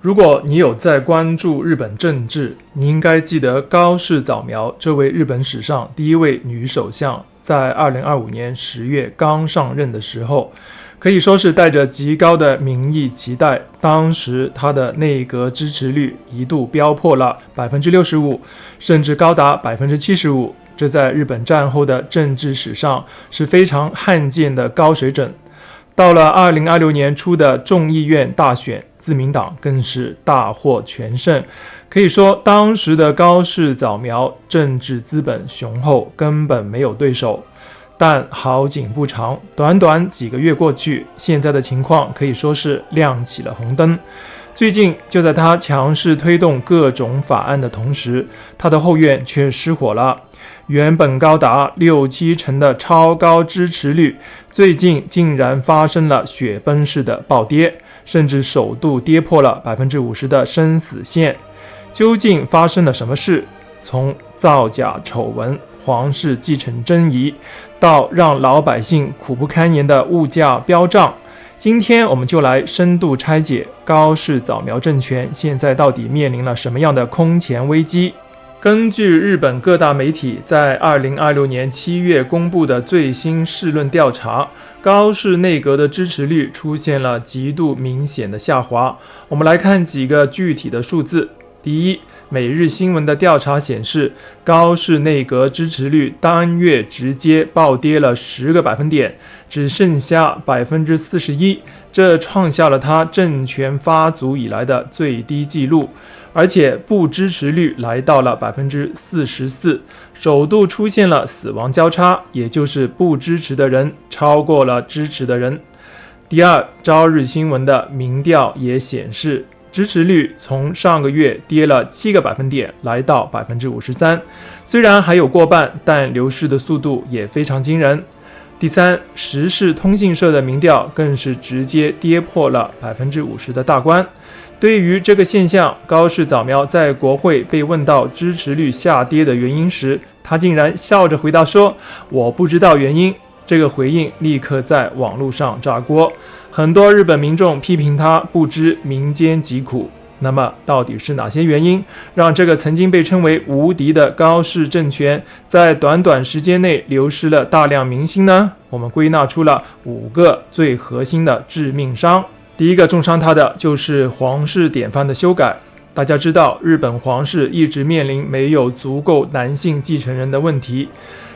如果你有在关注日本政治，你应该记得高市早苗这位日本史上第一位女首相，在2025年10月刚上任的时候，可以说是带着极高的民意期待。当时她的内阁支持率一度飙破了 65%， 甚至高达 75%， 这在日本战后的政治史上是非常罕见的高水准。到了2026年初的众议院大选，自民党更是大获全胜，可以说当时的高市早苗政治资本雄厚，根本没有对手。但好景不长，短短几个月过去，现在的情况可以说是亮起了红灯。最近就在他强势推动各种法案的同时，他的后院却失火了。原本高达6-7成的超高支持率，最近竟然发生了雪崩式的暴跌，甚至首度跌破了 50% 的生死线。究竟发生了什么事？从造假丑闻、皇室继承争议，到让老百姓苦不堪言的物价飙涨，今天我们就来深度拆解高市早苗政权现在到底面临了什么样的空前危机。根据日本各大媒体在2026年7月公布的最新世论调查，高市内阁的支持率出现了极度明显的下滑。我们来看几个具体的数字。第一，每日新闻的调查显示，高市内阁支持率单月直接暴跌了10个百分点，只剩下 41%， 这创下了他政权发足以来的最低纪录。而且不支持率来到了 44%， 首度出现了死亡交叉，也就是不支持的人超过了支持的人。第二，朝日新闻的民调也显示，支持率从上个月跌了7个百分点，来到 53%， 虽然还有过半，但流失的速度也非常惊人。第三，时事通信社的民调更是直接跌破了 50% 的大关。对于这个现象，高市早苗在国会被问到支持率下跌的原因时，他竟然笑着回答说：“我不知道原因。”这个回应立刻在网络上炸锅，很多日本民众批评他不知民间疾苦。那么到底是哪些原因让这个曾经被称为无敌的高市政权在短短时间内流失了大量民心呢？我们归纳出了5个最核心的致命伤。第一个重伤他的就是皇室典范的修改。大家知道，日本皇室一直面临没有足够男性继承人的问题。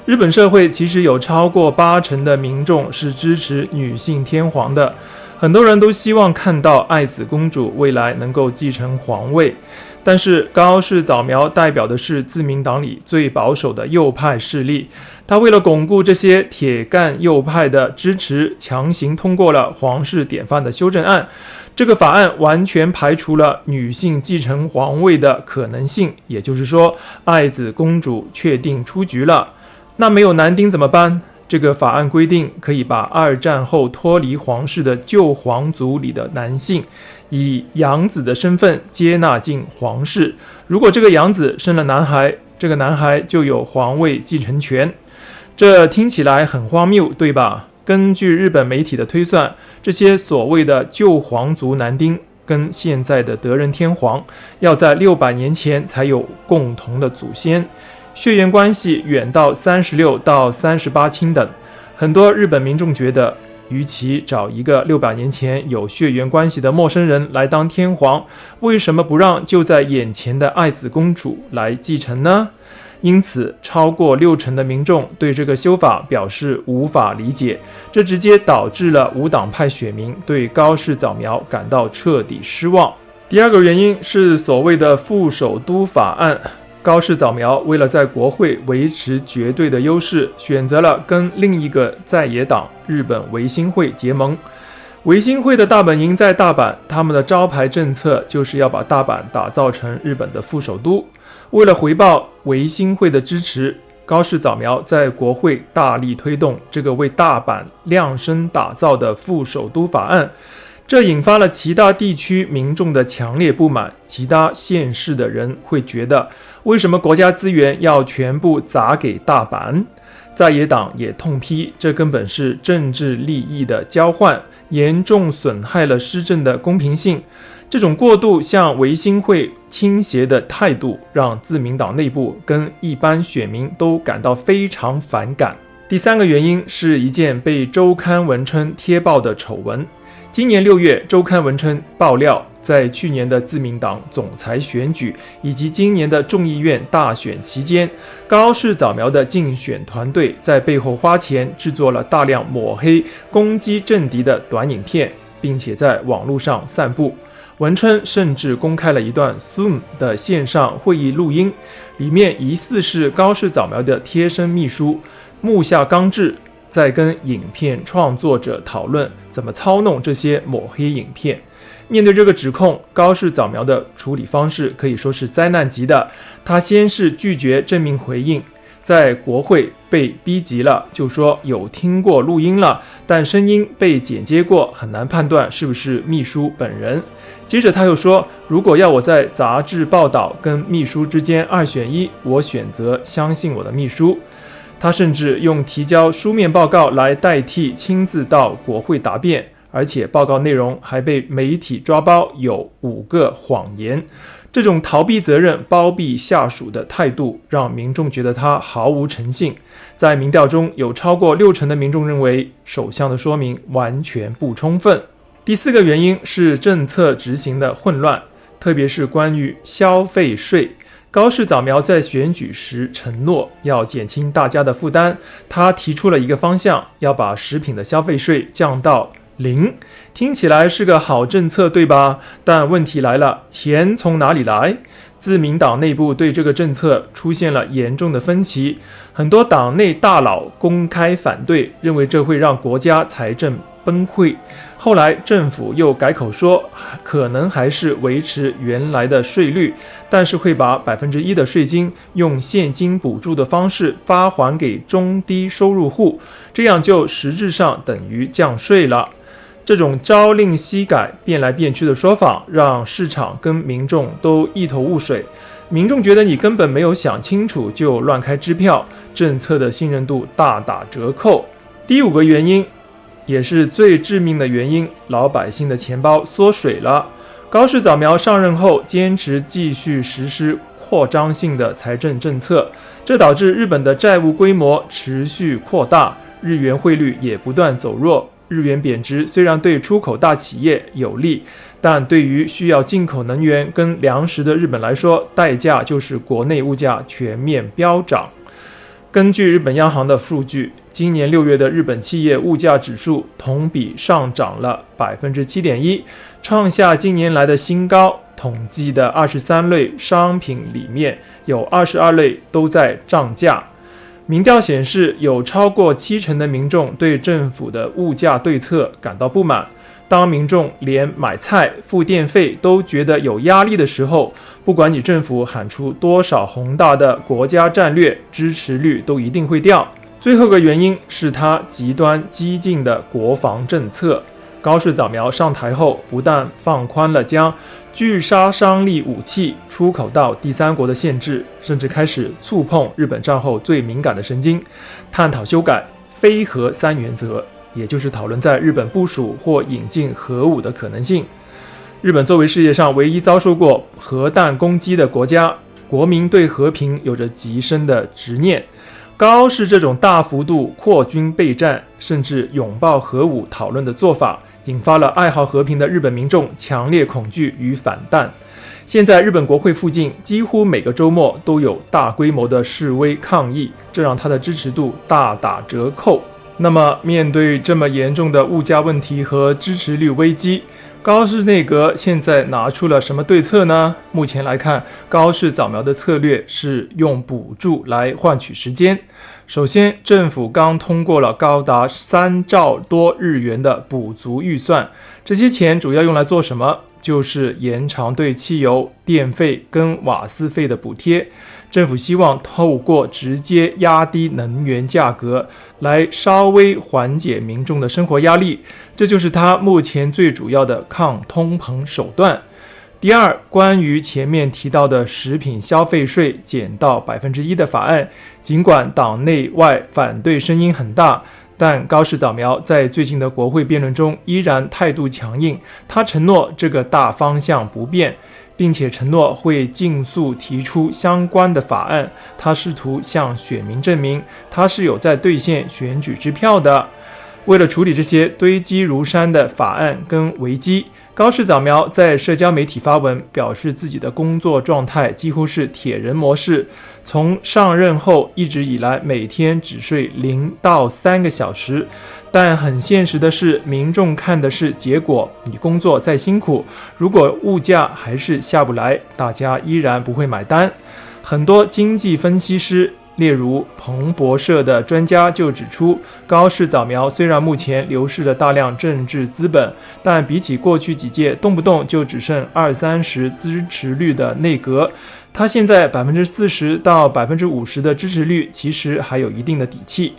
日本社会其实有超过80%的民众是支持女性天皇的，很多人都希望看到爱子公主未来能够继承皇位。但是高市早苗代表的是自民党里最保守的右派势力，他为了巩固这些铁干右派的支持，强行通过了皇室典范的修正案。这个法案完全排除了女性继承皇位的可能性，也就是说，爱子公主确定出局了。那没有男丁怎么办？这个法案规定，可以把2战后脱离皇室的旧皇族里的男性，以养子的身份接纳进皇室。如果这个养子生了男孩，这个男孩就有皇位继承权。这听起来很荒谬，对吧？根据日本媒体的推算，这些所谓的旧皇族男丁跟现在的德仁天皇要在600年前才有共同的祖先，血缘关系远到36到38亲等。很多日本民众觉得，与其找一个600年前有血缘关系的陌生人来当天皇，为什么不让就在眼前的爱子公主来继承呢？因此，超过60%的民众对这个修法表示无法理解，这直接导致了无党派选民对高市早苗感到彻底失望。第二个原因是所谓的副首都法案。高市早苗为了在国会维持绝对的优势，选择了跟另一个在野党日本维新会结盟。维新会的大本营在大阪，他们的招牌政策就是要把大阪打造成日本的副首都。为了回报维新会的支持，高市早苗在国会大力推动这个为大阪量身打造的副首都法案，这引发了其他地区民众的强烈不满。其他县市的人会觉得，为什么国家资源要全部砸给大阪？在野党也痛批，这根本是政治利益的交换，严重损害了施政的公平性。这种过度向维新会倾斜的态度，让自民党内部跟一般选民都感到非常反感。第三个原因是一件被周刊文春贴报的丑闻。今年6月，周刊文春爆料，在去年的自民党总裁选举以及今年的众议院大选期间，高市早苗的竞选团队在背后花钱制作了大量抹黑、攻击政敌的短影片，并且在网络上散布。文春甚至公开了一段 Zoom 的线上会议录音，里面疑似是高市早苗的贴身秘书木下刚志在跟影片创作者讨论怎么操弄这些抹黑影片。面对这个指控，高市早苗的处理方式可以说是灾难级的。他先是拒绝正面回应，在国会被逼急了，就说有听过录音了，但声音被剪接过，很难判断是不是秘书本人。接着他又说，如果要我在杂志报道跟秘书之间2选1，我选择相信我的秘书。他甚至用提交书面报告来代替亲自到国会答辩，而且报告内容还被媒体抓包，有5个谎言。这种逃避责任、包庇下属的态度，让民众觉得他毫无诚信。在民调中，有超过60%的民众认为首相的说明完全不充分。第四个原因是政策执行的混乱，特别是关于消费税。高市早苗在选举时承诺要减轻大家的负担，他提出了一个方向，要把食品的消费税降到0，听起来是个好政策，对吧？但问题来了，钱从哪里来？自民党内部对这个政策出现了严重的分歧，很多党内大佬公开反对，认为这会让国家财政崩溃。后来政府又改口说，可能还是维持原来的税率，但是会把1%的税金用现金补助的方式发还给中低收入户，这样就实质上等于降税了。这种朝令夕改、变来变去的说法，让市场跟民众都一头雾水。民众觉得你根本没有想清楚就乱开支票，政策的信任度大打折扣。第5个原因，也是最致命的原因，老百姓的钱包缩水了。高市早苗上任后，坚持继续实施扩张性的财政政策，这导致日本的债务规模持续扩大，日元汇率也不断走弱。日元贬值虽然对出口大企业有利，但对于需要进口能源跟粮食的日本来说，代价就是国内物价全面飙涨。根据日本央行的数据，今年6月的日本企业物价指数同比上涨了 7.1%， 创下近年来的新高。统计的23类商品里面，有22类都在涨价。民调显示，有超过70%的民众对政府的物价对策感到不满。当民众连买菜、付电费都觉得有压力的时候，不管你政府喊出多少宏大的国家战略，支持率都一定会掉。最后个原因是他极端激进的国防政策。高市早苗上台后，不但放宽了将具杀伤力武器出口到第三国的限制，甚至开始触碰日本战后最敏感的神经，探讨修改非核3原则，也就是讨论在日本部署或引进核武的可能性。日本作为世界上唯一遭受过核弹攻击的国家，国民对和平有着极深的执念。高市这种大幅度扩军备战，甚至拥抱核武讨论的做法，引发了爱好和平的日本民众强烈恐惧与反弹。现在日本国会附近几乎每个周末都有大规模的示威抗议，这让他的支持度大打折扣。那么面对这么严重的物价问题和支持率危机，高市内阁现在拿出了什么对策呢？目前来看，高市早苗的策略是用补助来换取时间。首先，政府刚通过了高达3兆多日元的补足预算，这些钱主要用来做什么？就是延长对汽油、电费跟瓦斯费的补贴。政府希望透过直接压低能源价格，来稍微缓解民众的生活压力，这就是他目前最主要的抗通膨手段。第二，关于前面提到的食品消费税减到1%的法案，尽管党内外反对声音很大，但高市早苗在最近的国会辩论中依然态度强硬，他承诺这个大方向不变，并且承诺会尽速提出相关的法案。他试图向选民证明他是有在兑现选举支票的。为了处理这些堆积如山的法案跟危机，高市早苗在社交媒体发文，表示自己的工作状态几乎是铁人模式，从上任后一直以来每天只睡0到3个小时。但很现实的是，民众看的是结果，你工作再辛苦，如果物价还是下不来，大家依然不会买单。很多经济分析师例如彭博社的专家就指出，高市早苗虽然目前流失了大量政治资本，但比起过去几届动不动就只剩20-30%支持率的内阁，他现在40%到50%的支持率其实还有一定的底气。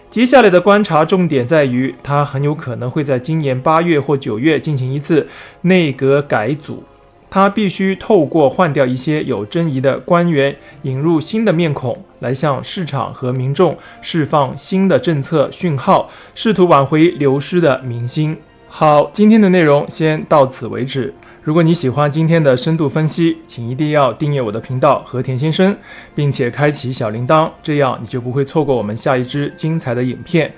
接下来的观察重点在于，他很有可能会在今年8月或9月进行一次内阁改组。他必须透过换掉一些有争议的官员，引入新的面孔，来向市场和民众释放新的政策讯号，试图挽回流失的民心。好，今天的内容先到此为止。如果你喜欢今天的深度分析，请一定要订阅我的频道和田先生，并且开启小铃铛，这样你就不会错过我们下一支精彩的影片。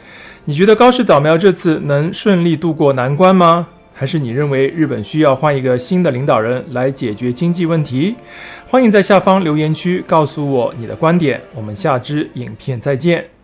你觉得高市早苗这次能顺利度过难关吗？还是你认为日本需要换一个新的领导人来解决经济问题？欢迎在下方留言区告诉我你的观点，我们下支影片再见。